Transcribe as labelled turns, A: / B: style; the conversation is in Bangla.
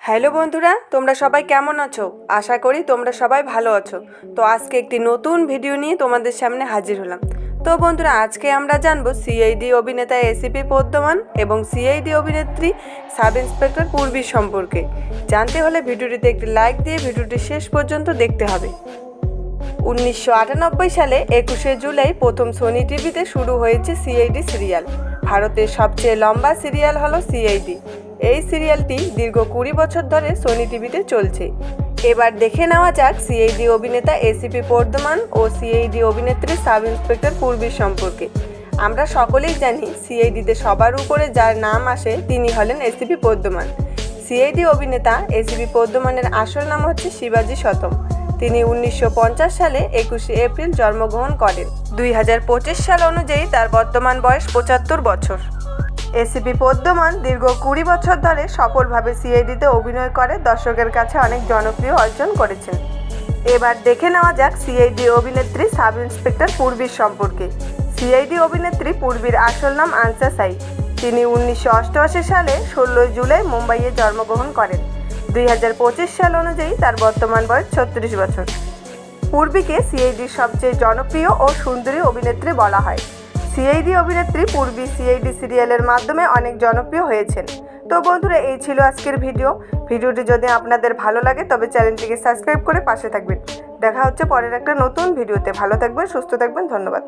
A: হ্যালো বন্ধুরা, তোমরা সবাই কেমন আছো? আশা করি তোমরা সবাই ভালো আছো। তো আজকে একটি নতুন ভিডিও নিয়ে তোমাদের সামনে হাজির হলাম। তো বন্ধুরা, আজকে আমরা জানবো সিআইডি অভিনেতা এসিপি পদ্মমান এবং সিআইডি অভিনেত্রী সাব ইন্সপেক্টর পূর্বী সম্পর্কে। জানতে হলে ভিডিওটিতে একটি লাইক দিয়ে ভিডিওটি শেষ পর্যন্ত দেখতে হবে। 1998 সালে 21শে জুলাই প্রথম সোনি টিভিতে শুরু হয়েছে সিআইডি সিরিয়াল। ভারতের সবচেয়ে লম্বা সিরিয়াল হলো সিআইডি। এই সিরিয়ালটি দীর্ঘ 20 বছর ধরে সোনি টিভিতে চলছে। এবার দেখে নেওয়া যাক সিআইডি অভিনেতা এসিপি পদ্মমান ও সিআইডি অভিনেত্রী সাব ইন্সপেক্টর পূর্বীর সম্পর্কে। আমরা সকলেই জানি সিআইডিতে সবার উপরে যার নাম আসে তিনি হলেন এসিপি পদ্মমান। সিআইডি অভিনেতা এসিপি পদ্মমানের আসল নাম হচ্ছে শিবাজি শতম। তিনি 1950 সালে 21শে এপ্রিল জন্মগ্রহণ করেন। 2025 সাল অনুযায়ী তার বর্তমান বয়স 75 বছর। এসিপি পদ্মমান দীর্ঘ 20 বছর ধরে সফলভাবে সিআইডিতে অভিনয় করে দর্শকের কাছে অনেক জনপ্রিয় অর্জন করেছেন। এবার দেখে নেওয়া যাক সিআইডি অভিনেত্রী সাব ইন্সপেক্টর পূর্বীর সম্পর্কে। সিআইডি অভিনেত্রী পূর্বীর আসল নাম আনসা সাই। তিনি 1988 সালে 16 জুলাই মুম্বাইয়ে জন্মগ্রহণ করেন। 2025 সাল অনুযায়ী তার বর্তমান বয়স 36 বছর। পূর্বীকে সিআইডির সবচেয়ে জনপ্রিয় ও সুন্দরী অভিনেত্রী বলা হয়। সিআইডি অভিনেত্রী পূর্বী সিআইডি সিরিয়ালের মাধ্যমে অনেক জনপ্রিয় হয়েছেন। তো বন্ধুরা, এই ছিল আজকের ভিডিওটি যদি আপনাদের ভালো লাগে তবে চ্যানেলটিকে সাবস্ক্রাইব করে পাশে থাকবেন। দেখা হচ্ছে পরের একটা নতুন ভিডিওতে। ভালো থাকবেন, সুস্থ থাকবেন, ধন্যবাদ।